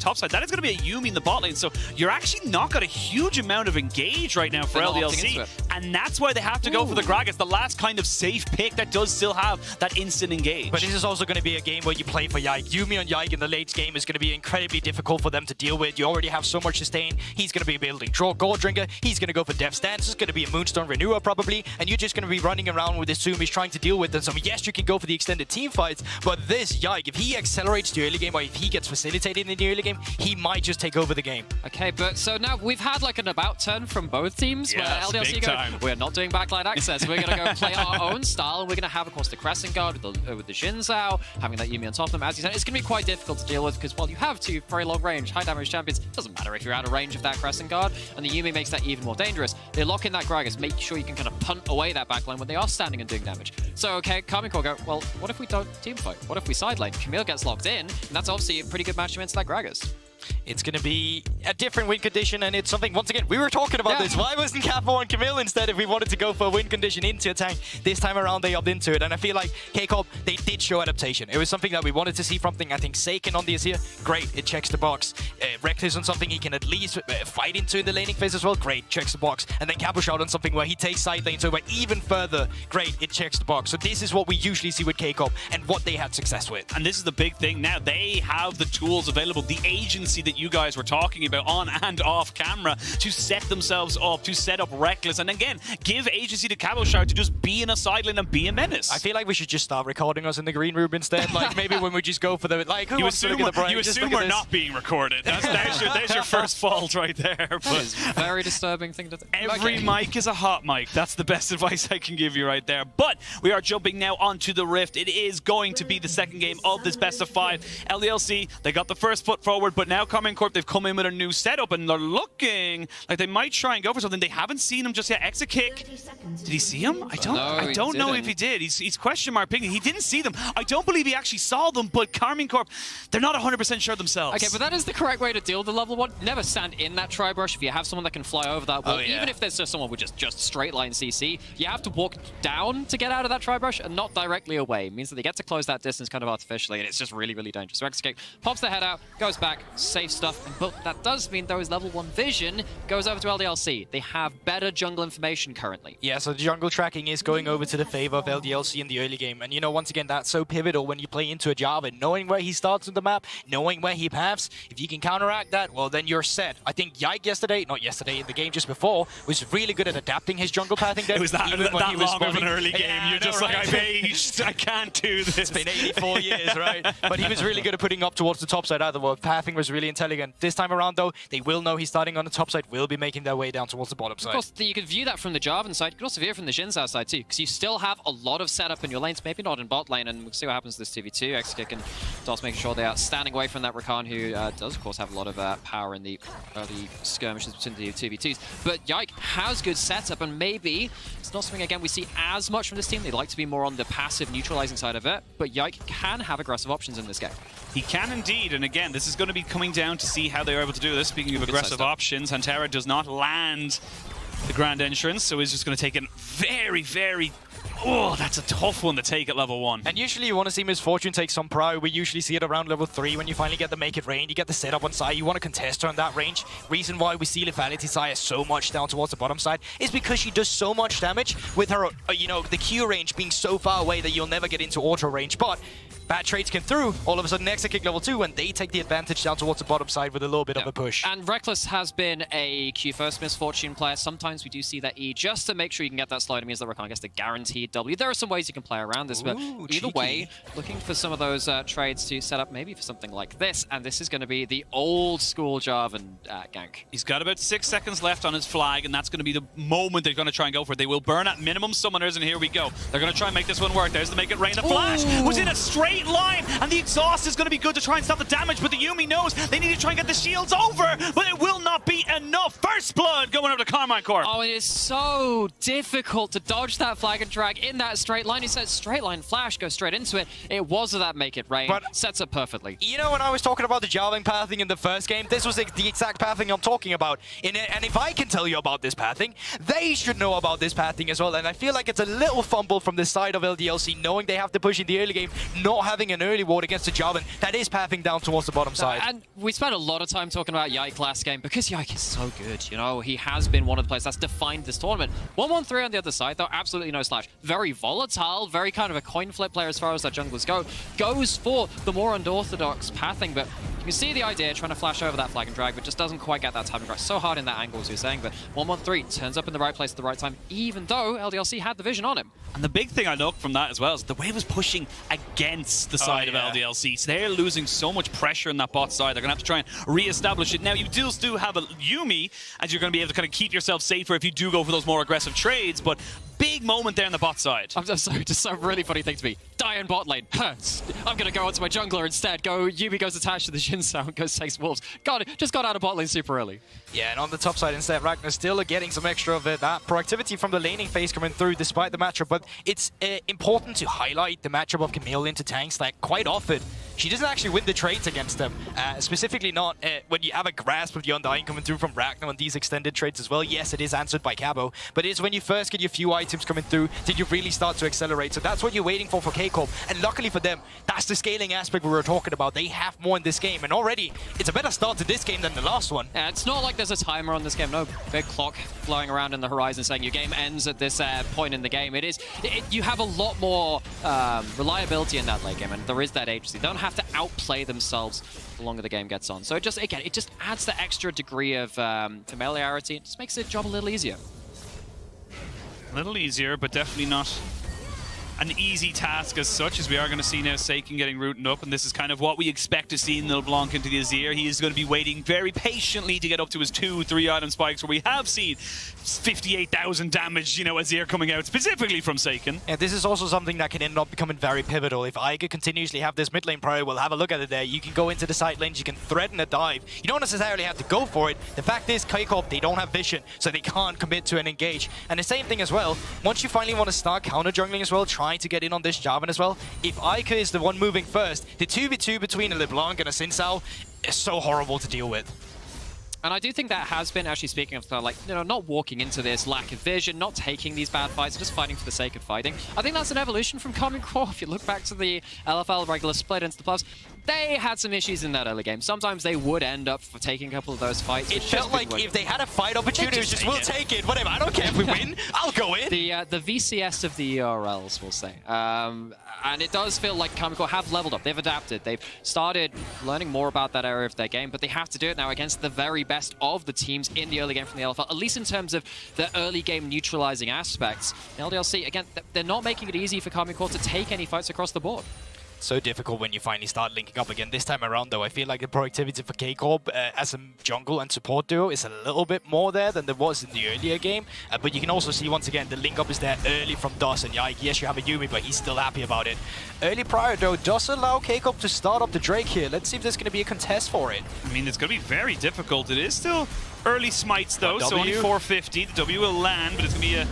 top side. That is going to be a Yuumi in the bot lane. So you're actually not got a huge amount of engage right now for LDLC. And that's why they have to go for the Gragas, the last kind of safe pick that does still have that instant engage. But this is also going to be a game where you play for Yike. Yuumi on Yike in the late game is going to be incredibly difficult for them to deal with. You already have so much sustain. He's going to be building Draw Gold Drinker. He's going to go for Death's Dance. It's going to be a Moonstone Renewer probably. And you're just going to be running around with this Yuumi's trying to deal with them. So yes, you can go for the extended team fights, but this Yike, if he accelerates the early game or if he gets facilitated in the early game, he might just take over the game. Okay, but so now we've had like an about turn from both teams where LDLC go, we're not doing backline access. We're going to go play our own style. We're going to have, of course, the Crescent Guard with the Xin Zhao, having that Yuumi on top of them. As you said, it's going to be quite difficult to deal with because while you have two very long range, high damage champions, it doesn't matter if you're out of range of that Crescent Guard, and the Yuumi makes that even more dangerous. They lock in that Gragas, make sure you can kind of punt away that backline when they are standing and doing damage. So, okay, Karmine go, well, what if we don't team fight? What if we side lane? Camille gets locked in, and that's obviously a pretty good match against that Gragas. It's going to be a different win condition, and it's something, once again, we were talking about this. Why wasn't Capo on Camille instead if we wanted to go for a win condition into a tank? This time around, they opted into it, and I feel like K-Corp, they did show adaptation. It was something that we wanted to see from them. I think Seiken on the Azir, great, it checks the box. Reckless on something he can at least fight into in the laning phase as well, great, checks the box. And then Capo shot on something where he takes side lanes over even further, great, it checks the box. So this is what we usually see with K-Corp and what they had success with. And this is the big thing now. They have the tools available, the agency that you guys were talking about on and off camera to set themselves up, to set up Reckless, and again, give agency to Caboshard to just be in a side lane and be a menace. I feel like we should just start recording us in the green room instead. Like maybe when we just go for the, like, who wants to look at the brain? You assume we're not being recorded. There's your first fault right there. But that is a very disturbing thing to think. Every mic is a hot mic. That's the best advice I can give you right there. But we are jumping now onto the Rift. It is going to be the second game of this best of 5. LDLC, they got the first foot forward, but now Karmine Corp, they've come in with a new setup and they're looking like they might try and go for something. They haven't seen him just yet. Exit kick. Did he see him? I don't know if he did. He's question mark picking. He didn't see them. I don't believe he actually saw them, but Karmine Corp, they're not 100% sure themselves. Okay, but that is the correct way to deal with the level 1. Never stand in that tri-brush. If you have someone that can fly over that wall, even if there's just someone with just straight line CC, you have to walk down to get out of that tri-brush and not directly away. It means that they get to close that distance kind of artificially, and it's just really, really dangerous. So exit kick, pops their head out, goes back, safe stuff, but that does mean though his level 1 vision goes over to LDLC. They have better jungle information currently. Yeah, so the jungle tracking is going over to the favor of LDLC in the early game. And you know, once again, that's so pivotal when you play into a Jarvan. Knowing where he starts on the map, knowing where he paths, if you can counteract that, well, then you're set. I think Yike not yesterday, in the game just before, was really good at adapting his jungle pathing. There. It was that long of an early game. Yeah, you're just like, I've aged. I can't do this. It's been 84 years, right? But he was really good at putting up towards the top side either way. Pathing was really intelligent. This time around, though, they will know he's starting on the top side, will be making their way down towards the bottom side. Of course, you could view that from the Jarvan side. You could also view it from the Xin Zhao side too, because you still have a lot of setup in your lanes, maybe not in bot lane, and we'll see what happens to this 2v2. X-Kick and DOS making sure they are standing away from that Rakan, who does, of course, have a lot of power in the early skirmishes between the 2v2s. But Yike has good setup, and maybe it's not something, again, we see as much from this team. They'd like to be more on the passive neutralizing side of it, but Yike can have aggressive options in this game. He can indeed, and again, this is going to be coming down to see how they're able to do this. Speaking of aggressive options, Hantera does not land the Grand Entrance, so he's just going to take it very, very... Oh, that's a tough one to take at level 1. And usually you want to see Misfortune take some pride. We usually see it around level 3 when you finally get the make it rain. You get the setup on side. You want to contest her on that range. Reason why we see Lethality Sire so much down towards the bottom side is because she does so much damage with her, you know, the Q range being so far away that you'll never get into auto range. But bad trades come through. All of a sudden, exit kick level 2, and they take the advantage down towards the bottom side with a little bit of a push. And Reckless has been a Q-first Misfortune player. Sometimes we do see that E just to make sure you can get that slide. It means that Rakan gets the guaranteed W. There are some ways you can play around this, but either way, looking for some of those trades to set up maybe for something like this, and this is going to be the old school Jarvan gank. He's got about 6 seconds left on his flag, and that's going to be the moment they're going to try and go for it. They will burn at minimum summoners, and here we go. They're going to try and make this one work. There's the make it rain. The flash was in a straight line, and the exhaust is going to be good to try and stop the damage, but the Yuumi knows they need to try and get the shields over, but it will not be enough. First blood going over to Karmine Corp. Oh, it is so difficult to dodge that flag and drag in that straight line. He said straight line flash, go straight into it. It was that make it rain. But sets up perfectly. You know, when I was talking about the javelin pathing in the first game, this was the exact pathing I'm talking about. And if I can tell you about this pathing, they should know about this pathing as well. And I feel like it's a little fumble from the side of LDLC, knowing they have to push in the early game, not having an early ward against the javelin that is pathing down towards the bottom side. And we spent a lot of time talking about Yike last game because Yike is so good. You know, he has been one of the players that's defined this tournament. 1-1-3 on the other side, though, absolutely no slash. Very volatile, very kind of a coin flip player as far as our junglers go. Goes for the more unorthodox pathing, but you can see the idea, trying to flash over that flag and drag, but just doesn't quite get that timing right. So hard in that angle, as you're saying, but 1-1-3 turns up in the right place at the right time, even though LDLC had the vision on him. And the big thing I looked from that as well is the wave was pushing against the side of LDLC. So they're losing so much pressure in that bot side. They're going to have to try and re-establish it. Now, you do have a Yuumi, as you're going to be able to kind of keep yourself safer if you do go for those more aggressive trades, but big moment there in the bot side. I'm sorry, just a really funny thing to me. Die in bot lane. I'm going to go onto my jungler instead. Yuumi goes attached to the Jhin sound, goes takes wolves. Just got out of bot lane super early. Yeah, and on the top side instead, Ragnar still getting some extra of that proactivity from the laning phase coming through despite the matchup. But it's important to highlight the matchup of Camille into tanks. Like, quite often, she doesn't actually win the trades against them. Specifically not when you have a grasp of the Undying coming through from Ragnar on these extended trades as well. Yes, it is answered by Cabo, but it's when you first get your few items coming through that you really start to accelerate. So that's what you're waiting for K-Corp. And luckily for them, that's the scaling aspect we were talking about. They have more in this game, and already it's a better start to this game than the last one. Yeah, it's not like there's a timer on this game. No big clock flowing around in the horizon saying your game ends at this point in the game. You have a lot more reliability in that late game, and there is that agency. They don't have to outplay themselves the longer the game gets on. So it just adds the extra degree of familiarity. It just makes the job a little easier. A little easier, but definitely not an easy task as such, as we are going to see now Seiken getting rooted up, and this is kind of what we expect to see in LeBlanc into the Azir. He is going to be waiting very patiently to get up to his 2-3 item spikes, where we have seen 58,000 damage, Azir coming out specifically from Seiken. And this is also something that can end up becoming very pivotal. If Aiga continuously have this mid lane prior, we'll have a look at it there. You can go into the side lanes, you can threaten a dive. You don't necessarily have to go for it. The fact is, K-Corp, they don't have vision, so they can't commit to an engage. And the same thing as well, once you finally want to start counter jungling as well, trying to get in on this Jarvan as well, if Aika is the one moving first, the 2v2 between a LeBlanc and a Xin Zhao is so horrible to deal with. And I do think that has been, actually speaking of, not walking into this, lack of vision, not taking these bad fights, just fighting for the sake of fighting. I think that's an evolution from Karmine Corp. If you look back to the LFL regular split into the playoffs, they had some issues in that early game. Sometimes they would end up for taking a couple of those fights. It felt like if they had a fight opportunity, it was just, we'll take it, whatever, I don't care if we win, I'll go in. The VCS of the ERLs, we'll say. And it does feel like Karmine Corp have leveled up, they've adapted, they've started learning more about that area of their game, but they have to do it now against the very best of the teams in the early game from the LFL, at least in terms of the early game neutralizing aspects. The LDLC, again, they're not making it easy for Karmine Corp to take any fights across the board. So difficult when you finally start linking up again. This time around, though, I feel like the productivity for K-Corp as a jungle and support duo is a little bit more there than there was in the earlier game. But you can also see, once again, the link up is there early from DOS and Yike. Yes, you have a Yuumi, but he's still happy about it. Early prior, though, does allow K-Corp to start up the Drake here. Let's see if there's going to be a contest for it. I mean, it's going to be very difficult. It is still early smites, though, so only 450. The W will land, but it's going to be a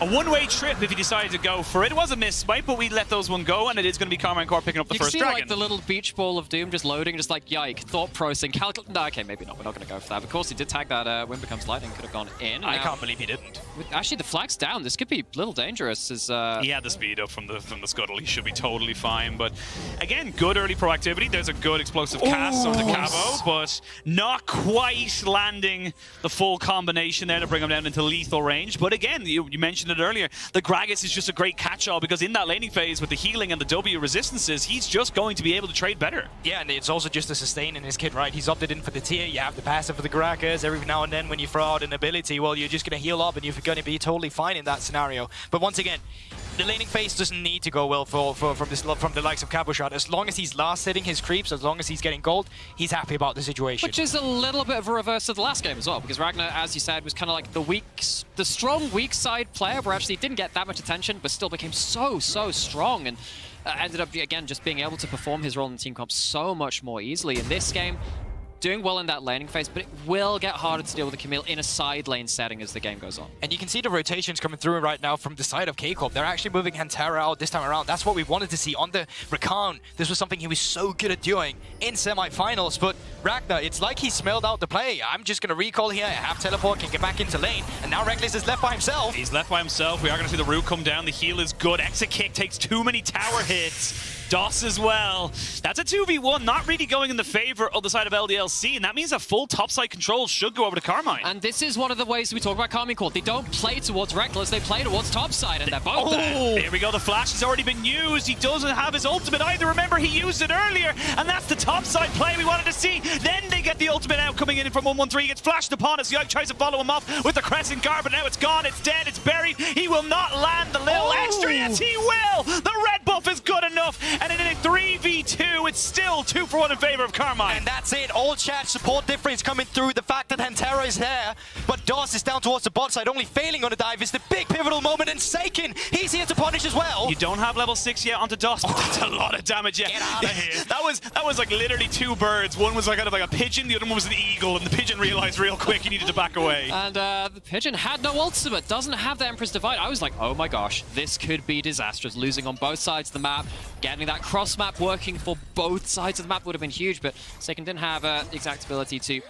one-way trip if he decided to go for it. It was a miss smite, but we let those one go, and it is going to be Karmine Corp picking up the first dragon. You can see, like, the little beach ball of doom just loading, just like, yike, thought processing, calculate. No, okay, maybe not. We're not going to go for that. Of course, he did tag that Wind Becomes Lightning, could have gone in. I can't believe he didn't. Actually, the flag's down. This could be a little dangerous. He had the speed up from the scuttle. He should be totally fine. But again, good early proactivity. There's a good explosive cast on the Cabo, but not quite landing the full combination there to bring him down into lethal range. But again, you mentioned it earlier, the Gragas is just a great catch-all because in that laning phase with the healing and the W resistances, he's just going to be able to trade better. Yeah, and it's also just a sustain in his kit, right? He's opted in for the tier. You have the passive for the Gragas. Every now and then when you throw out an ability, well, you're just going to heal up and you're going to be totally fine in that scenario. But once again, the laning phase doesn't need to go well from the likes of Caboshot. As long as he's last hitting his creeps, as long as he's getting gold, he's happy about the situation. Which is a little bit of a reverse of the last game as well, because Ragnar, as you said, was kind of like the strong weak side player, where actually didn't get that much attention, but still became so strong, and ended up, again, just being able to perform his role in the team comp so much more easily. In this game, doing well in that laning phase, but it will get harder to deal with the Camille in a side lane setting as the game goes on. And you can see the rotations coming through right now from the side of K-Corp. They're actually moving Hantera out this time around. That's what we wanted to see on the Rakan. This was something he was so good at doing in semi-finals, but Ragnar, it's like he smelled out the play. I'm just going to recall here, have teleport, can get back into lane, and now Reckless is left by himself. He's left by himself. We are going to see the root come down. The heal is good. Exit kick takes too many tower hits. DOS as well. That's a 2v1, not really going in the favor of the side of LDLC, and that means a full topside control should go over to Karmine. And this is one of the ways we talk about Karmine Corp. They don't play towards Reckless, they play towards topside, and they're both there. Here we go, the flash has already been used. He doesn't have his ultimate either. Remember, he used it earlier, and that's the topside play we wanted to see. Then they get the ultimate out coming in from 113. Gets flashed upon us. Yike tries to follow him off with the Crescent Guard, but now it's gone, it's dead, it's buried. He will not land the little extra. Yes, he will! The red buff is good enough, and in a 3v2, it's still 2-for-1 in favor of Karmine. And that's it. All chat support difference coming through. The fact that Hantera is there, but DOS is down towards the bot side, only failing on a dive is the big pivotal moment, and Seiken, he's here to punish as well. You don't have level 6 yet onto DOS, but that's a lot of damage yet. Get out of here. that was like literally two birds. One was like kind of like a pigeon, the other one was an eagle, and the pigeon realized real quick he needed to back away. And the pigeon had no ultimate, doesn't have the Emperor's Divide. I was like, oh my gosh, this could be disastrous. Losing on both sides of the map, getting that cross map working for both sides of the map would have been huge, but Seiken didn't have the exact ability to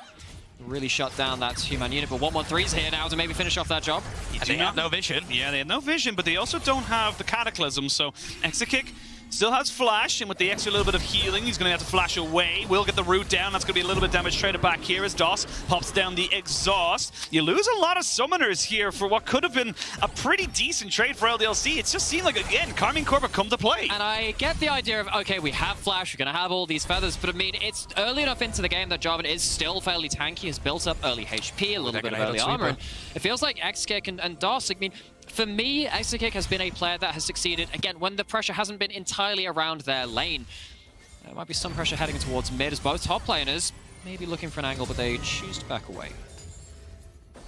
really shut down that two-man unit, but 113's here now to maybe finish off that job. And they have no vision. Yeah, they have no vision, but they also don't have the Cataclysm, so exit kick still has flash, and with the extra little bit of healing, he's going to have to flash away. Will get the root down. That's going to be a little bit damage traded back here as DOS pops down the exhaust. You lose a lot of summoners here for what could have been a pretty decent trade for LDLC. It's just seemed like, again, Karmine Corp have come to play. And I get the idea of, okay, we have flash, we're going to have all these feathers, but I mean, it's early enough into the game that Jarvan is still fairly tanky, has built up early HP, a little bit of early armor, and it feels like X-Kick and DOS, I mean, for me, Exokick has been a player that has succeeded, again, when the pressure hasn't been entirely around their lane. There might be some pressure heading towards mid as both top laners maybe looking for an angle, but they choose to back away.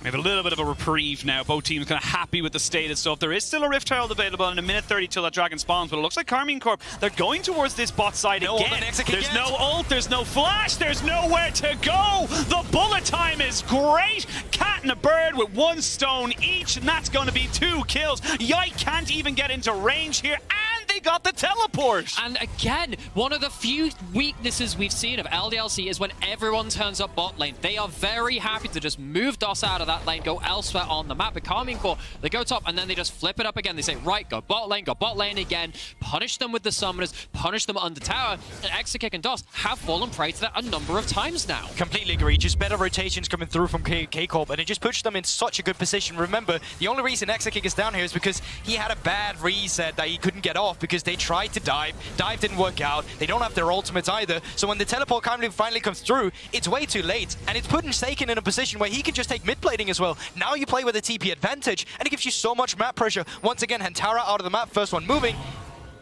We have a little bit of a reprieve now. Both teams kind of happy with the status. So if there is still a Rift Herald available in a minute 30 till that dragon spawns, but it looks like Karmine Corp, they're going towards this bot side again. There's no ult, there's no flash, there's nowhere to go. The bullet time is great. Cat and a bird with one stone each, and that's going to be 2 kills. Yike can't even get into range here, and they got the teleport. And again, one of the few weaknesses we've seen of LDLC is when everyone turns up bot lane. They are very happy to just move DOS out of that lane, go elsewhere on the map. But Karmine Corp, they go top and then they just flip it up again. They say, right, go bot lane again, punish them with the summoners, punish them under tower. And Exokick and DOS have fallen prey to that a number of times now. Completely agree. Just better rotations coming through from K-Corp, and it just puts them in such a good position. Remember, the only reason Exokick is down here is because he had a bad reset that he couldn't get off because they tried to dive didn't work out. They don't have their ultimates either. So when the teleport finally comes through, it's way too late, and it's putting Seiken in a position where he can just take mid plating as well. Now you play with a TP advantage, and it gives you so much map pressure. Once again, Hantara out of the map, first one moving.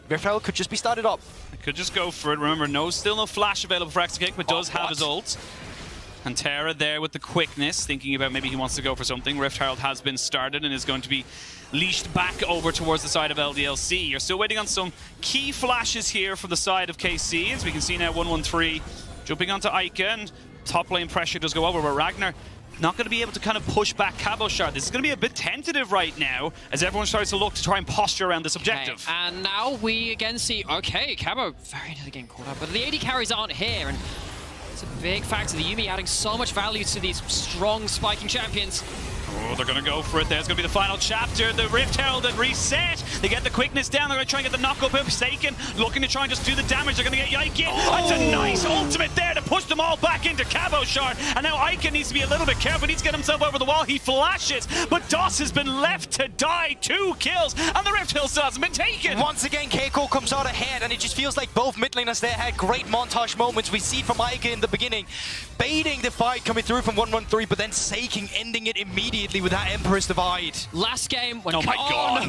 Rift could just be started up. Could just go for it. Remember, still no flash available for Exokick, but does have his ult. Hantara there with the quickness, thinking about maybe he wants to go for something. Rift Herald has been started and is going to be leashed back over towards the side of LDLC. You're still waiting on some key flashes here from the side of KC, as we can see now 113 jumping onto Ica, and top lane pressure does go over, but Ragnar not going to be able to kind of push back Cabochard. This is going to be a bit tentative right now as everyone starts to look to try and posture around this objective. Okay. And now we again see, okay, Cabo very nearly getting caught up, but the AD carries aren't here, and it's a big factor. The Yuumi adding so much value to these strong spiking champions. Oh, they're going to go for it. There's going to be the final chapter. The Rift Herald and reset. They get the quickness down. They're going to try and get the knock up. Seiken looking to try and just do the damage. They're going to get Yike in. That's a nice ultimate there to push them all back into Cabochard. And now Ica needs to be a little bit careful. He needs to get himself over the wall. He flashes, but DOS has been left to die. 2 kills, and the Rift Herald still hasn't been taken. Once again, Keiko comes out ahead, and it just feels like both mid laners there had great montage moments. We see from Ica in the beginning, baiting the fight coming through from 113, but then Seiken ending it immediately with that Emperor's Divide. Last game when oh my god!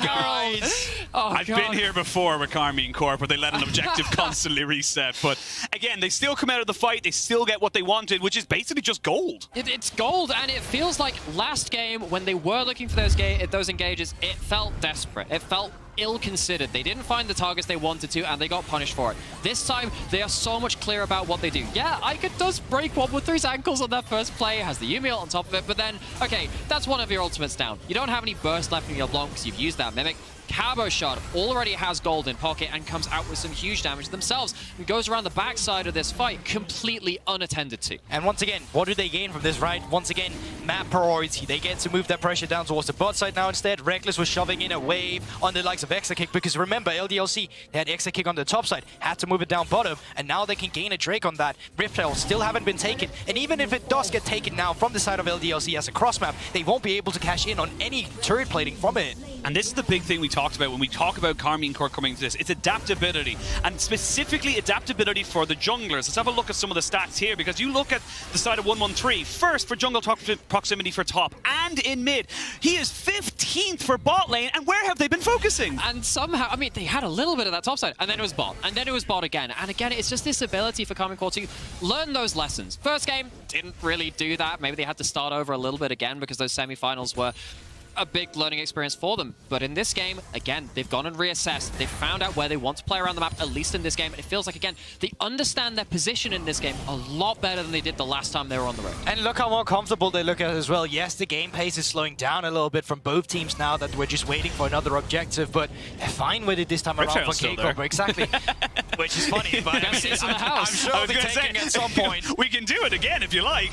Guys! I've been here before with Karmine Corp, where they let an objective constantly reset. But again, they still come out of the fight. They still get what they wanted, which is basically just gold. It's gold, and it feels like last game when they were looking for those engages, it felt desperate. It felt ill-considered. They didn't find the targets they wanted to, and they got punished for it. This time, they are so much clearer about what they do. Yeah, Ica does break 113's ankles on that first play, has the Yuumi ult on top of it, but then, okay, that's one of your ultimates down. You don't have any burst left in your Blanc because you've used that Mimic. Cabo Shard already has gold in pocket and comes out with some huge damage themselves and goes around the backside of this fight completely unattended to. And once again, what do they gain from this, right? Once again, map priority. They get to move that pressure down towards the bot side now instead. Reckless was shoving in a wave on the likes of Exakick because remember, LDLC, they had Exakick on the top side, had to move it down bottom, and now they can gain a Drake on that. Riftail still haven't been taken, and even if it does get taken now from the side of LDLC as a cross map, they won't be able to cash in on any turret plating from it. And this is the big thing we talked about when we talk about Karmine Corp coming to this. It's adaptability, and specifically adaptability for the junglers. Let's have a look at some of the stats here, because you look at the side of 113. First for jungle proximity for top, and in mid. He is 15th for bot lane, and where have they been focusing? And somehow, I mean, they had a little bit of that top side, and then it was bot, and then it was bot again. And again, it's just this ability for Karmine Corp to learn those lessons. First game, didn't really do that. Maybe they had to start over a little bit again because those semifinals were a big learning experience for them. But in this game, again, they've gone and reassessed. They've found out where they want to play around the map, at least in this game. It feels like, again, they understand their position in this game a lot better than they did the last time they were on the road. And look how more comfortable they look at it as well. Yes, the game pace is slowing down a little bit from both teams now that we're just waiting for another objective, but they're fine with it this time around for K-Corp. Exactly. Which is funny, but Best seats in the house. I'm sure they're taking at some point. We can do it again if you like.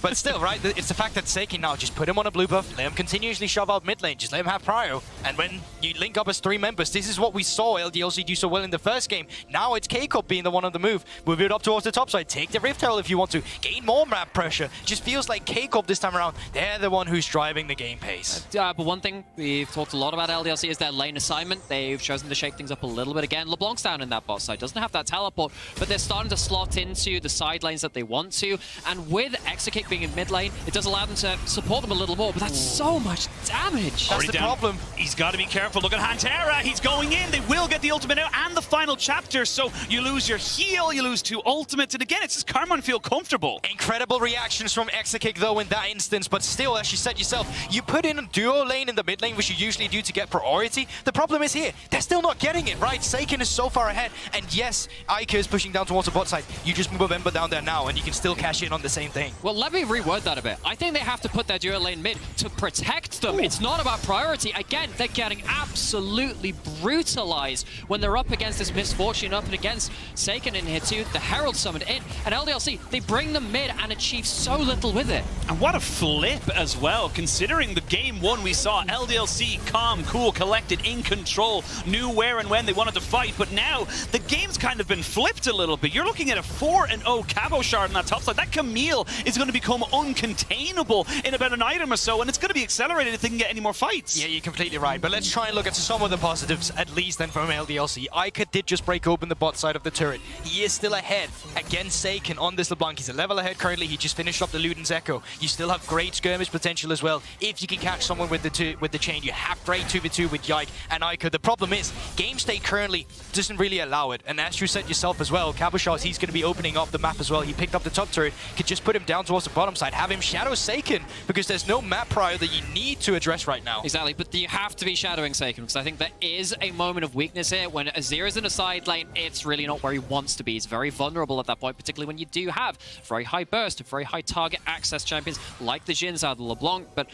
But still, right, it's the fact that Seiken now, just put him on a blue buff, let him continuously shove out mid lane, just let him have prio. And when you link up as 3 members, this is what we saw LDLC do so well in the first game. Now it's K-Corp being the one on the move. Move it up towards the top side, take the Rift Herald if you want to, gain more map pressure. Just feels like K-Corp this time around, they're the one who's driving the game pace. But one thing we've talked a lot about LDLC is their lane assignment. They've chosen to shake things up a little bit again. LeBlanc's down in that bot side, doesn't have that teleport, but they're starting to slot into the side lanes that they want to. And with Exakick being in mid lane, it does allow them to support them a little more, but that's so much damage. That's the problem. He's got to be careful. Look at Hantera. He's going in. They will get the ultimate out and the final chapter. So you lose your heal, you lose 2 ultimates. And again, it's just Karmine feel comfortable. Incredible reactions from Exakick though in that instance, but still, as you said yourself, you put in a duo lane in the mid lane, which you usually do to get priority. The problem is here, they're still not getting it, right? Seiken is so far ahead, and yes, Ica is pushing down towards the bot side. You just move a member down there now, and you can still cash in on the same thing. Well, let me reword that a bit. I think they have to put their duo lane mid to protect them. Ooh. It's not about priority. Again, they're getting absolutely brutalized when they're up against this misfortune, up and against Seiken in here too. The Herald summoned in, and LDLC, they bring them mid and achieve so little with it. And what a flip as well, considering the game 1 we saw LDLC calm, cool, collected, in control, knew where and when they wanted to fight, but now the game's kind of been flipped a little bit. You're looking at a 4-0 Cabo Shard on that top side. That Camille is going to become uncontainable in about an item or so, and it's going to be accelerated if they can get any more fights. Yeah, you're completely right, but let's try and look at some of the positives, at least then from LDLC. Ica did just break open the bot side of the turret. He is still ahead against Seiken on this LeBlanc. He's a level ahead currently. He just finished up the Luden's Echo. You still have great skirmish potential as well. If you can catch someone with the chain, you have great 2v2 with Yike and Ica. The problem is, game state currently doesn't really allow it, and as you said yourself as well, Cabochard, he's going to be opening up the map as well. He picked up the top turret, could just put him down towards the bottom side, have him shadow Seiken, because there's no map prior that you need to address right now. Exactly, but you have to be shadowing Seiken, because I think there is a moment of weakness here. When Azir is in a side lane, it's really not where he wants to be. He's very vulnerable at that point, particularly when you do have very high burst, very high target access champions like the Jhin out of the LeBlanc, but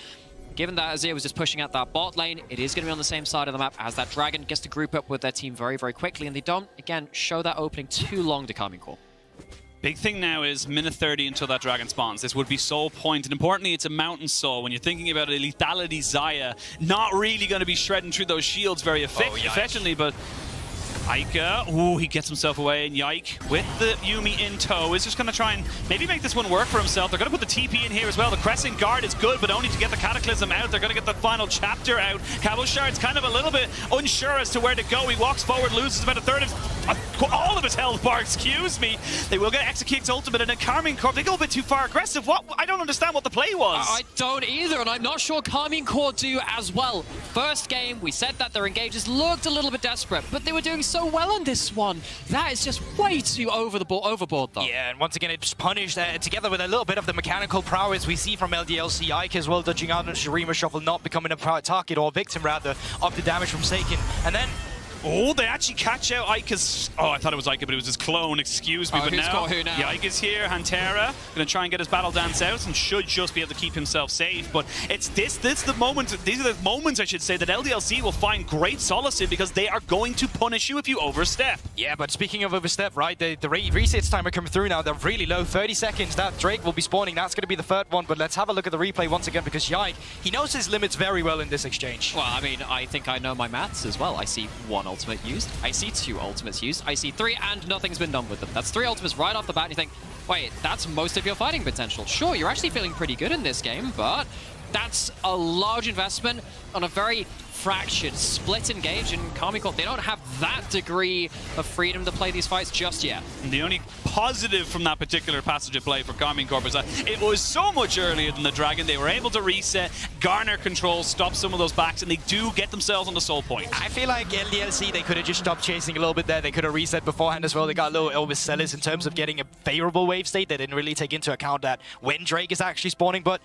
given that Azir was just pushing out that bot lane, it is going to be on the same side of the map as that Dragon gets to group up with their team very, very quickly, and they don't, again, show that opening too long to Karmine Corp. Big thing now is minute 30 until that Dragon spawns. This would be Soul Point, and importantly, it's a Mountain Soul. When you're thinking about a lethality Xayah, not really going to be shredding through those shields very efficiently, but Ica, ooh, he gets himself away, and Yike, with the Yuumi in tow, is just going to try and maybe make this one work for himself. They're going to put the TP in here as well. The Crescent Guard is good, but only to get the Cataclysm out. They're going to get the final chapter out. Cabochard's kind of a little bit unsure as to where to go. He walks forward, loses about a third of all of his health bar, excuse me. They will get Exekick's ultimate, and then Karmine Corp, they go a bit too far aggressive. What? I don't understand what the play was. I don't either, and I'm not sure Karmine Corp do as well. First game, we said that their engages looked a little bit desperate, but they were doing so well on this one. That is just way too overboard, though. Yeah, and once again, it's punished together with a little bit of the mechanical prowess we see from LDLC. Ike as well, dodging out on Shurima Shuffle, not becoming a target, or victim rather, of the damage from Seiken. And then oh, they actually catch out Ike's... Oh, I thought it was Ike, but it was his clone, excuse me. But who's now, got who now? Yeah, Ike is here, Hantera, going to try and get his battle dance out and should just be able to keep himself safe. But it's these are the moments, I should say, that LDLC will find great solace in because they are going to punish you if you overstep. yeah, but speaking of overstep, right, the resets time are coming through now. They're really low, 30 seconds. That Drake will be spawning. That's going to be the third one, but let's have a look at the replay once again because Yike, he knows his limits very well in this exchange. Well, I mean, I think I know my maths as well. I see 1 ultimate used, I see 2 ultimates used, I see 3, and nothing's been done with them. That's 3 ultimates right off the bat, and you think, wait, that's most of your fighting potential. Sure, you're actually feeling pretty good in this game, but that's a large investment on a very fractured, split engage, and Karmine Corp, they don't have that degree of freedom to play these fights just yet. And the only positive from that particular passage of play for Karmine Corp is that it was so much earlier than the Dragon. They were able to reset, garner control, stop some of those backs, and they do get themselves on the soul point. I feel like LDLC, they could have just stopped chasing a little bit there. They could have reset beforehand as well. They got a little overzealous in terms of getting a favorable wave state. They didn't really take into account that when Drake is actually spawning, but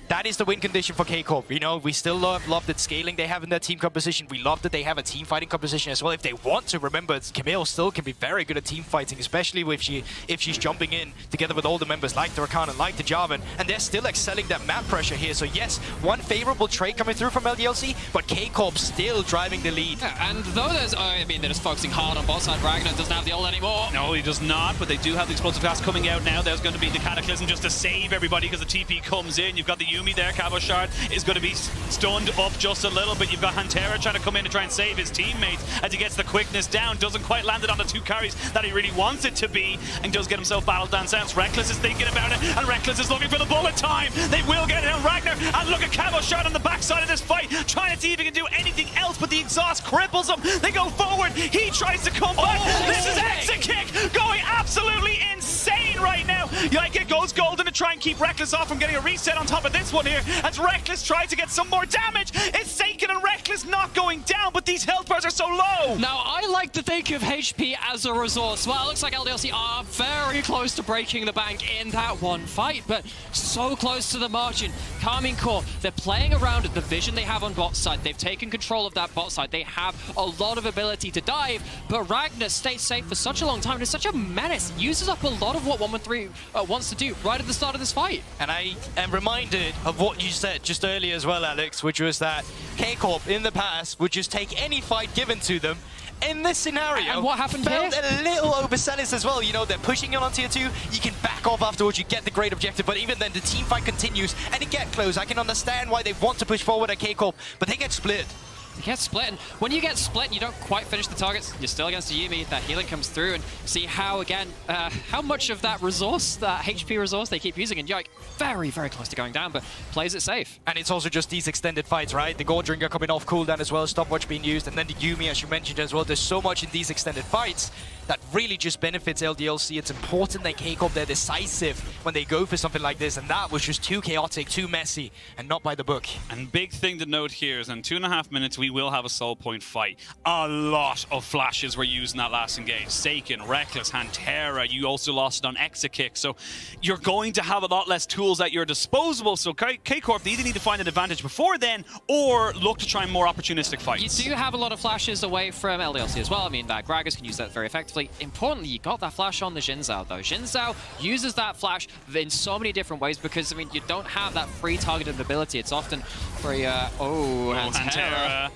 that is the win condition for K-Corp. You know, we still love the scaling they have in their team composition. We love that they have a team fighting composition as well. If they want to, remember, Camille still can be very good at team fighting, especially if she's jumping in together with all the members like the Rakan and like the Jarvan, and they're still excelling that map pressure here. So yes, one favorable trade coming through from LDLC, but K-Corp still driving the lead. Yeah, and though there's, I mean, they're just focusing hard on bot side. Ragnar doesn't have the ult anymore. No, he does not, but they do have the explosive gas coming out now. There's going to be the Cataclysm just to save everybody because the TP comes in. You've got the Yuumi there. Cabochard is going to be stunned up just a little bit. You've got Hantera trying to come in and try and save his teammates as he gets the quickness down. Doesn't quite land it on the 2 carries that he really wants it to be, and does get himself battle dance out. Reckless is thinking about it, and Reckless is looking for the bullet time. They will get it on Ragnar, and look at Cabochard on the backside of this fight, trying to see if he can do anything else, but the exhaust cripples him. They go forward. He tries to come back. This is Exekick going absolutely insane right now. Yike goes golden to try and keep Reckless off from getting a reset on top of this one here. As Reckless tries to get some more damage. It's Seiken and Reckless not going down, but these health bars are so low. Now, I like to think of HP as a resource. Well, it looks like LDLC are very close to breaking the bank in that one fight, but so close to the margin. Karmine Corp, they're playing around at the vision they have on bot side. They've taken control of that bot side. They have a lot of ability to dive, but Ragnar stays safe for such a long time. It's such a menace. Uses up a lot of what 113 wants to do right at the start of this fight. And I am reminded of what you said just earlier as well, Alex, which was that K-Corp in the past would just take any fight given to them. In this scenario, and what happened felt here? a little overzealous as well. You know, they're pushing it on tier 2. You can back off afterwards. You get the great objective, but even then, the team fight continues and it gets close. I can understand why they want to push forward at K-Corp, but they get split. You get split, and when you get split and you don't quite finish the targets, you're still against a Yuumi. That healing comes through, and see how, again, how much of that resource, that HP resource they keep using, and Yike very, very close to going down, but plays it safe. And it's also just these extended fights, right? The Gordringer coming off cooldown as well, stopwatch being used, and then the Yuumi, as you mentioned as well. There's so much in these extended fights that really just benefits LDLC. It's important they K-Corp, they're decisive when they go for something like this, and that was just too chaotic, too messy, and not by the book. And big thing to note here is in 2.5 minutes, we will have a soul point fight. A lot of flashes were used in that last engage. Seiken, Reckless, Hantera, you also lost it on Exekick, so you're going to have a lot less tools at your disposal, so K-Corp, they either need to find an advantage before then, or look to try more opportunistic fights. You do have a lot of flashes away from LDLC as well. I mean, Gragas can use that very effectively. Importantly, you got that flash on the Xin Zhao, though. Xin Zhao uses that flash in so many different ways because, I mean, you don't have that free targeted ability. It's often very, Hantera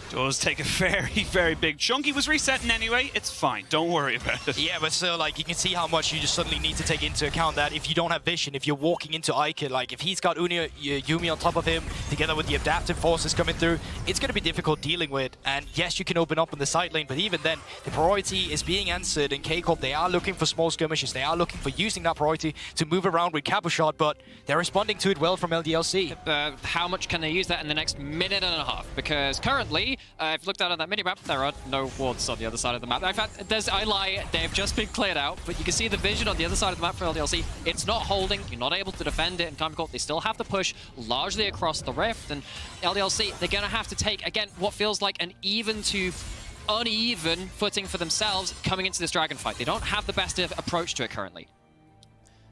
does take a very, very big chunk. He was resetting anyway. It's fine. Don't worry about it. Yeah, but still, like, you can see how much you just suddenly need to take into account that if you don't have vision, if you're walking into Ike, like, if he's got Yuumi on top of him, together with the adaptive forces coming through, it's going to be difficult dealing with. And yes, you can open up on the side lane, but even then, the priority is being answered. In K-Corp, they are looking for small skirmishes. They are looking for using that priority to move around with Cabochard, but they're responding to it well from LDLC. How much can they use that in the next minute and a half? Because currently, If you looked down on that mini-map, there are no wards on the other side of the map. In fact, I lie, they've just been cleared out, but you can see the vision on the other side of the map for LDLC. It's not holding, you're not able to defend it, and Karmine Corp, they still have to push largely across the rift, and LDLC, they're going to have to take, again, what feels like an even to uneven footing for themselves coming into this Dragon fight. They don't have the best approach to it currently.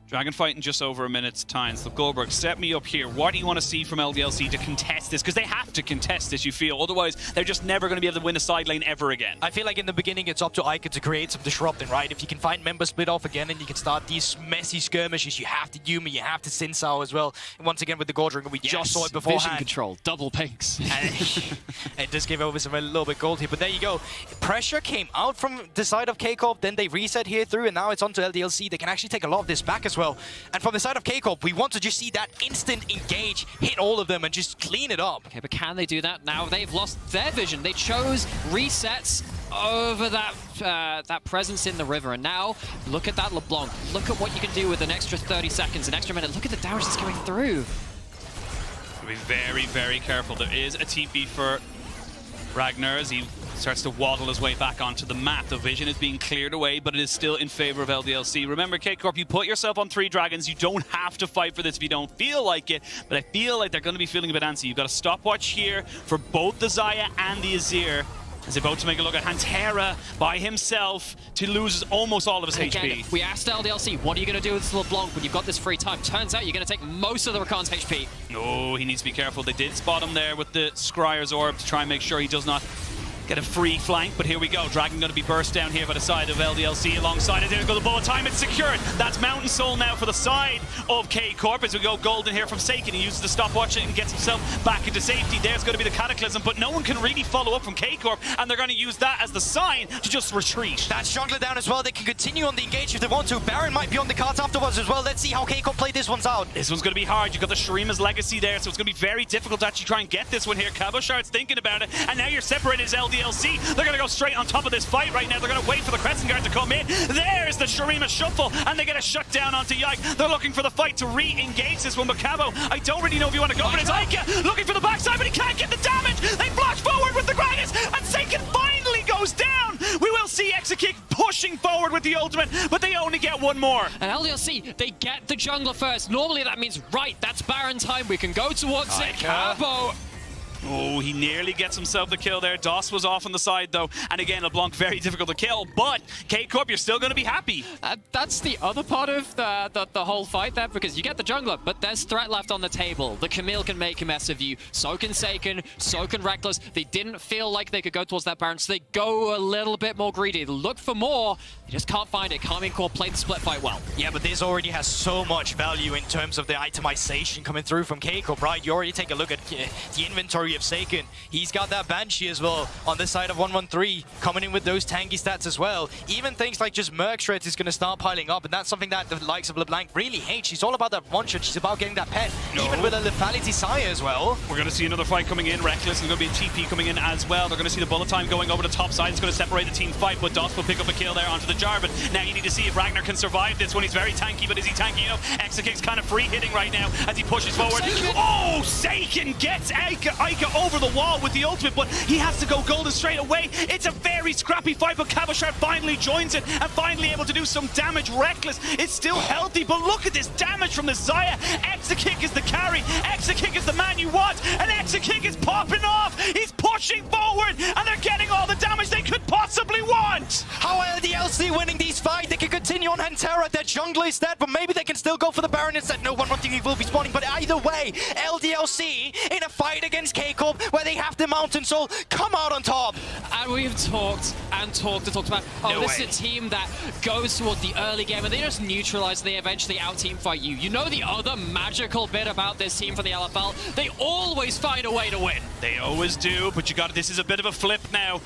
Dragon fight in just over a minute's time. So Goldberg, set me up here. What do you want to see from LDLC to contest this? Because they have to contest this, you feel. Otherwise, they're just never going to be able to win a side lane ever again. I feel like in the beginning, it's up to Ica to create some disrupting, right? If you can find members split off again and you can start these messy skirmishes, you have to Yumi, you have to Sinsao as well. And once again with the Goldring, we just saw it beforehand. Vision control, double pinks. It does give over some a little bit gold here, but there you go. Pressure came out from the side of K-Corp, then they reset here through, and now it's onto LDLC. They can actually take a lot of this back as well. And from the side of K-Corp, we want to just see that instant engage, hit all of them, and just clean it up. Okay, but can they do that? Now they've lost their vision. They chose resets over that presence in the river, and now look at that LeBlanc. Look at what you can do with an extra 30 seconds, an extra minute. Look at the damage that's going through. Be very, very careful. There is a TP for Ragnar as he starts to waddle his way back onto the map. The vision is being cleared away, but it is still in favor of LDLC. Remember, K-Corp, you put yourself on 3 dragons. You don't have to fight for this if you don't feel like it, but I feel like they're going to be feeling a bit antsy. You've got a stopwatch here for both the Xayah and the Azir. He's about to make a look at Hantera by himself to lose almost all of his HP. We asked LDLC, what are you going to do with LeBlanc when you've got this free time? Turns out you're going to take most of the Rakan's HP. No, he needs to be careful. They did spot him there with the Scryer's Orb to try and make sure he does not get a free flank, but here we go. Dragon going to be burst down here by the side of LDLC alongside it. There go the bullet time. It's secured. That's Mountain Soul now for the side of K-Corp as we go golden here from Seiken. He uses the stopwatch and gets himself back into safety. There's going to be the Cataclysm, but no one can really follow up from K-Corp, and they're going to use that as the sign to just retreat. That's Jungler down as well. They can continue on the engage if they want to. Baron might be on the cards afterwards as well. Let's see how K-Corp play this one's out. This one's going to be hard. You've got the Shurima's Legacy there, so it's going to be very difficult to actually try and get this one here. Cabochard's thinking about it, and now you're separated as LDLC. They're going to go straight on top of this fight right now. They're going to wait for the Crescent Guard to come in. There's the Shurima Shuffle, and they get a shut down onto Yike. They're looking for the fight to re-engage this one, but Cabo, I don't really know if you want to go for it. It's Ica looking for the backside, but he can't get the damage. They flash forward with the Gragas, and Seiken finally goes down. We will see Exekick pushing forward with the ultimate, but they only get one more. And LDLC, they get the jungler first. Normally that means, right, that's Baron time. We can go towards it. Cabo. Oh, he nearly gets himself the kill there. Doss was off on the side, though. And again, LeBlanc very difficult to kill. But K-Corp, you're still going to be happy. That's the other part of the whole fight there, because you get the jungler, but there's threat left on the table. The Camille can make a mess of you. So can Seiken. So can Reckless. They didn't feel like they could go towards that Baron, so they go a little bit more greedy. They look for more. They just can't find it. Karmine Corp played the split fight well. Yeah, but this already has so much value in terms of the itemization coming through from K-Corp, right? You already take a look at the inventory of Seiken. He's got that Banshee as well on this side of 113, coming in with those tanky stats as well. Even things like just Merc Shreds is going to start piling up, and that's something that the likes of LeBlanc really hate. She's all about that one-shot. She's about getting that pet, even with a Lethality Sire as well. We're going to see another fight coming in. Reckless, and going to be a TP coming in as well. They're going to see the bullet time going over the top side. It's going to separate the team fight, but Doss will pick up a kill there onto the Jar. But now you need to see if Ragnar can survive this one. He's very tanky, but is he tanky enough? Exekick's kind of free hitting right now as he pushes forward. Seiken. Oh, Seiken gets Ica over the wall with the ultimate, but he has to go golden straight away. It's a very scrappy fight, but Cabochard finally joins it and finally able to do some damage. Reckless is still healthy, but look at this damage from the Xayah. Exekick is the carry. Exekick is the man you want, and Exekick is popping off. He's pushing forward, and they're getting all the damage they could possibly want. How LDLC winning these fights? They can continue on Hantera. Their jungler is dead, but maybe they can still go for the Baron instead. No one wanting he will be spawning, but either way, LDLC in a fight against K-Corp where they have the Mountain Soul come out on top. And we've talked about, this is a team that goes towards the early game and they just neutralize, they eventually out-team fight you. You know the other magical bit about this team from the LFL? They always find a way to win. They always do, but you got this is a bit of a flip now.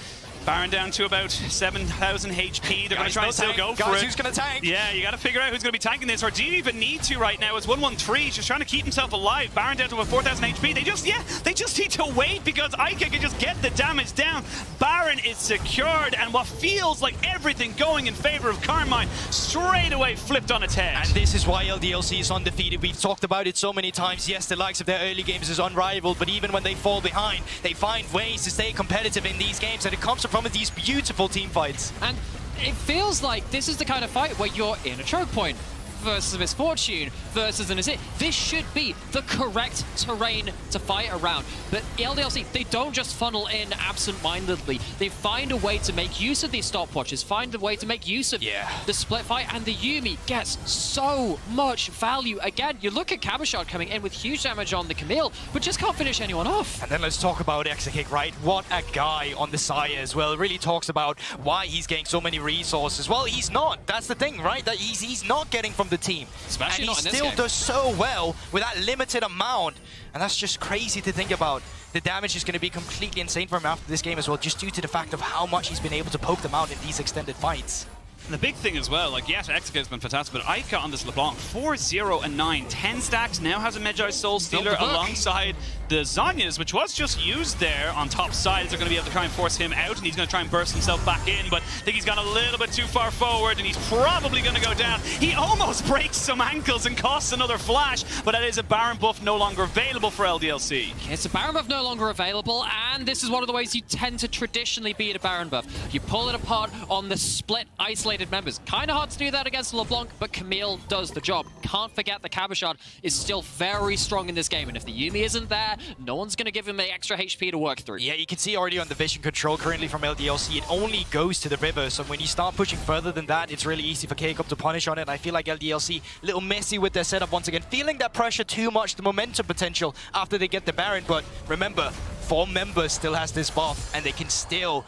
Baron down to about 7,000 HP. They're going to try and still go for it. Who's going to tank? Yeah, you got to figure out who's going to be tanking this, or do you even need to right now? It's 113. He's just trying to keep himself alive. Baron down to about 4,000 HP. They just need to wait because Ica can just get the damage down. Baron is secured, and what feels like everything going in favor of Karmine straight away flipped on its head. And this is why LDLC is undefeated. We've talked about it so many times. Yes, the likes of their early games is unrivaled, but even when they fall behind, they find ways to stay competitive in these games, and it comes from these beautiful team fights. And it feels like this is the kind of fight where you're in a choke point versus a misfortune versus an assist. This should be the correct terrain to fight around. But LDLC, they don't just funnel in absent-mindedly. They find a way to make use of these stopwatches, find a way to make use of the split fight, and the Yuumi gets so much value. Again, you look at Cabochard coming in with huge damage on the Camille, but just can't finish anyone off. And then let's talk about Exakick, right? What a guy on the Saya as well. It really talks about why he's getting so many resources. Well, he's not. That's the thing, right? That he's not getting from the team. Especially and not he in this still game. does so well with that limited amount. And that's just crazy to think about. The damage is going to be completely insane for him after this game as well, just due to the fact of how much he's been able to poke them out in these extended fights. And the big thing as well, like, yes, Exakick has been fantastic, but Ica on this LeBlanc, 4-0-9, 10 stacks, now has a Magi Soul Stealer alongside the Zhonya's, which was just used there on top side. They're going to be able to try and force him out, and he's going to try and burst himself back in, but I think he's gone a little bit too far forward, and he's probably going to go down. He almost breaks some ankles and costs another flash, but that is a Baron buff no longer available for LDLC. It's a Baron buff no longer available, and this is one of the ways you tend to traditionally beat a Baron buff. You pull it apart on the split, isolated members. Kind of hard to do that against LeBlanc, but Camille does the job. Can't forget the Cabochard is still very strong in this game, and if the Yuumi isn't there, no one's going to give him the extra HP to work through. Yeah, you can see already on the vision control currently from LDLC, it only goes to the river, so when you start pushing further than that, it's really easy for K-Cup to punish on it, and I feel like LDLC a little messy with their setup once again, feeling that pressure too much, the momentum potential after they get the Baron, but remember, 4 members still has this buff, and they can still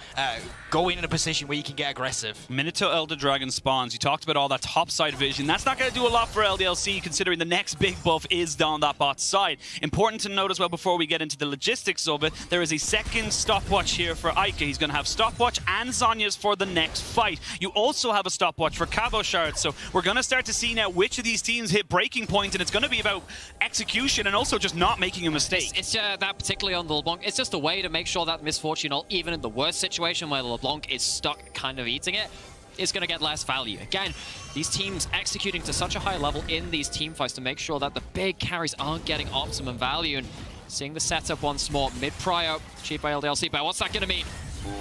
go in a position where you can get aggressive. Minute till Elder Dragon spawns. You talked about all that top side vision. That's not going to do a lot for LDLC, considering the next big buff is down that bot side. Important to note as well, before we get into the logistics of it, there is a second stopwatch here for Ica. He's going to have stopwatch and Zhonya's for the next fight. You also have a stopwatch for Cabochard, so we're going to start to see now which of these teams hit breaking point, and it's going to be about execution and also just not making a mistake. It's that particularly on the LeBlanc. It's just a way to make sure that misfortune, or even in the worst situation where LeBlanc is stuck kind of eating it, is going to get less value. Again, these teams executing to such a high level in these team fights to make sure that the big carries aren't getting optimum value. And seeing the setup once more, mid-prio, cheap by LDLC, but what's that going to mean?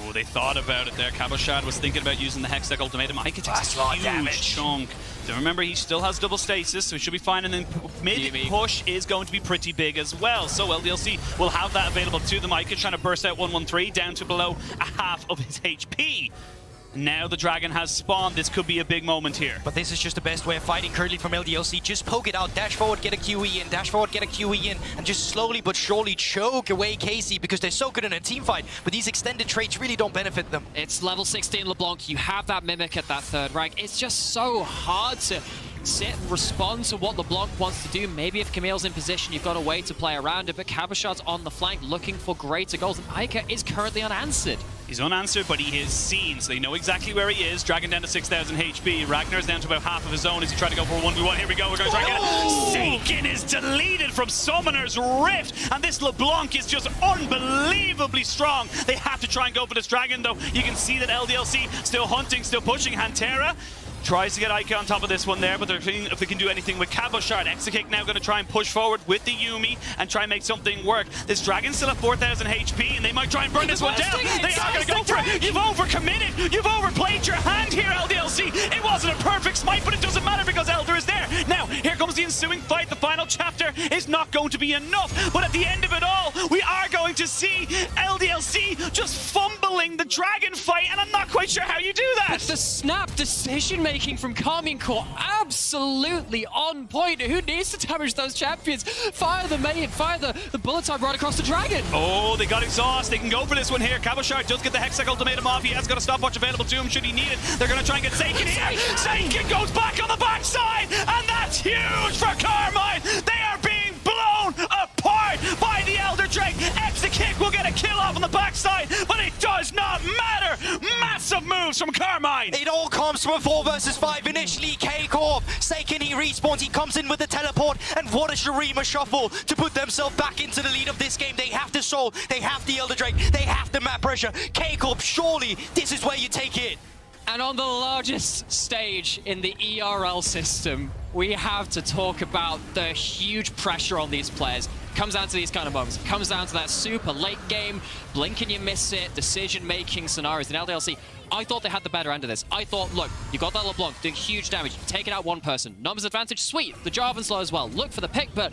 Ooh, they thought about it there. Cabochard was thinking about using the Hextech Ultimatum. Ica takes a huge chunk. So remember, he still has double stasis, so he should be fine. And then mid-push is going to be pretty big as well. So LDLC will have that available to them. Ica trying to burst out 113 down to below a half of his HP. Now the Dragon has spawned. This could be a big moment here. But this is just the best way of fighting currently from LDLC. Just poke it out, dash forward, get a QE in, dash forward, get a QE in, and just slowly but surely choke away Casey because they're so good in a team fight. But these extended traits really don't benefit them. It's level 16 LeBlanc. You have that Mimic at that 3rd rank. It's just so hard to sit and respond to what LeBlanc wants to do. Maybe if Camille's in position, you've got a way to play around it, but Cabochard's on the flank looking for greater goals, and Ica is currently unanswered. He's unanswered, but he is seen, so they know exactly where he is. Dragon down to 6,000 HP. Ragnar's down to about half of his own as he tried to go for a 1v1. Here we go, we're going to try and get it. Seiken is deleted from Summoner's Rift, and this LeBlanc is just unbelievably strong. They have to try and go for this Dragon, though. You can see that LDLC still hunting, still pushing. Hantera tries to get Ica on top of this one there, but they're seeing if they can do anything with Cabochard. Exakick now going to try and push forward with the Yuumi and try and make something work. This Dragon's still at 4,000 HP, and they might try and burn this one down. They are going to go for it. You've overcommitted. You've overplayed your hand here, LDLC. It wasn't a perfect smite, but it doesn't matter because Elder is there. Now, here comes the ensuing fight. The final chapter is not going to be enough, but at the end of it all, we are going to see LDLC just fumbling the Dragon fight, and I'm not quite sure how you do that. The snap decision-making from Karmine Corp, absolutely on point. Who needs to damage those champions? Fire the main, fire the bullet time right across the Dragon. Oh, they got exhaust. They can go for this one here. Cabochard does get the Hextech Ultimatum off. He has got a stopwatch available to him should he need it. They're going to try and get Seiken here. Seiken goes back on the backside, and that's huge for Karmine. They are being blown apart by the Elder Drake. Exakick will get a kill off on the backside, but it does not matter comes from Karmine. It all comes from a 4 versus 5 initially. K-Corp, Seiken, he respawns, he comes in with the teleport, and what a Shurima shuffle to put themselves back into the lead of this game. They have the soul, they have the Elder Drake, they have the map pressure. K-Corp, surely this is where you take it. And on the largest stage in the ERL system, we have to talk about the huge pressure on these players. Comes down to these kind of moments. Comes down to that super late game, blink and you miss it, decision-making scenarios. In LDLC, I thought they had the better end of this. I thought, look, you got that LeBlanc doing huge damage, taking out one person. Numbers advantage, sweet. The Jarvan slow as well. Look for the pick, but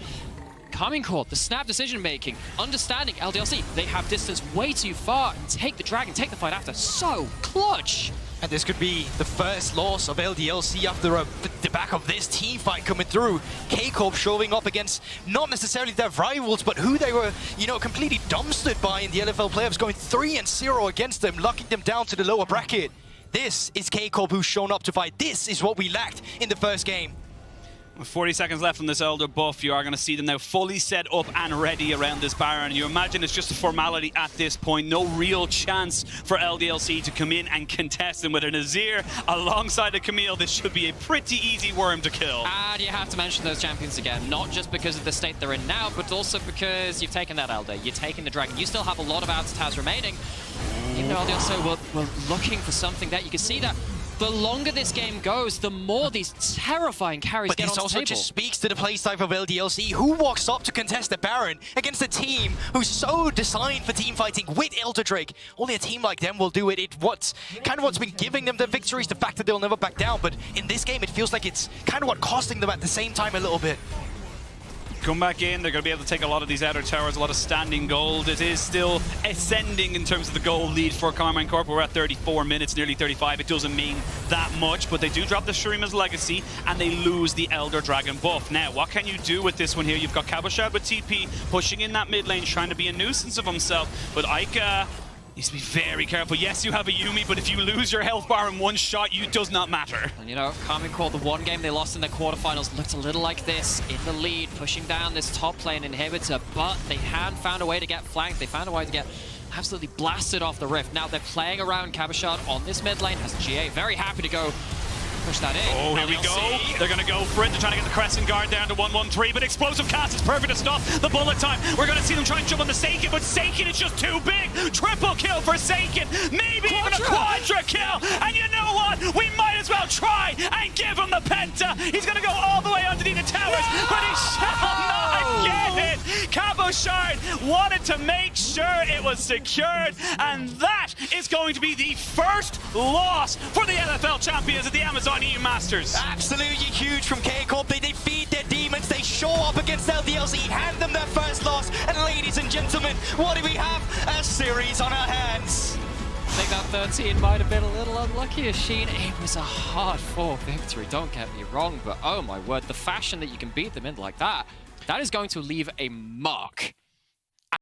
Karmine Corp, the snap decision-making, understanding LDLC, they have distance way too far and take the dragon, take the fight after. So clutch. And this could be the first loss of LDLC after the back of this team fight coming through. K-Corp showing up against not necessarily their rivals, but who they were, you know, completely dumpstered by in the LFL playoffs, going 3-0 against them, locking them down to the lower bracket. This is K-Corp who's shown up to fight. This is what we lacked in the first game. With 40 seconds left on this Elder buff, you are going to see them now fully set up and ready around this Baron. You imagine it's just a formality at this point. No real chance for LDLC to come in and contest. And with a Nazir alongside a Camille, this should be a pretty easy worm to kill. And you have to mention those champions again, not just because of the state they're in now, but also because you've taken that Elder, you're taking the Dragon. You still have a lot of Outstars remaining. Even though LDLC were looking for something that you can see that the longer this game goes, the more these terrifying carries get on the table. But this also just speaks to the playstyle of LDLC. Who walks up to contest the Baron against a team who's so designed for team fighting with Elder Drake? Only a team like them will do it. What's been giving them the victories, the fact that they'll never back down. But in this game, it feels like it's kind of what costing them at the same time a little bit. Come back in, they're going to be able to take a lot of these outer towers, a lot of standing gold. It is still ascending in terms of the gold lead for Karmine Corp. We're at 34 minutes, nearly 35. It doesn't mean that much, but they do drop the Shurima's Legacy and they lose the Elder Dragon buff. Now, what can you do with this one here? You've got Cabochard with TP pushing in that mid lane, trying to be a nuisance of himself, but Ika needs to be very careful. Yes, you have a Yuumi, but if you lose your health bar in one shot, it does not matter. And you know, Karmine Corp, the one game they lost in their quarterfinals looked a little like this, in the lead, pushing down this top lane inhibitor, but they had found a way to get flanked. They found a way to get absolutely blasted off the rift. Now they're playing around Cabochard on this mid lane, has GA, very happy to go push that in. Oh, here we go. They're going to go for it. They're trying to get the Crescent Guard down to 1-1-3, but Explosive Cast is perfect to stop the bullet time. We're going to see them try and jump on the Seiken, but Seiken is just too big. Triple kill for Seiken. Maybe even a quadra kill. And you know what? We might as well try and give him the Penta. He's going to go all the way underneath the towers, but he shall not get it. Cabochard wanted to make sure it was secured, and that is going to be the first loss for the LFL champions at the Amazon EU Masters. Absolutely huge from K-Corp. They defeat their demons. They show up against LDLC, hand them their first loss. And ladies and gentlemen, what do we have? A series on our hands. I think that 13 might have been a little unlucky, Sheen. It was a hard-fought victory, don't get me wrong, but oh my word, the fashion that you can beat them in like that, that is going to leave a mark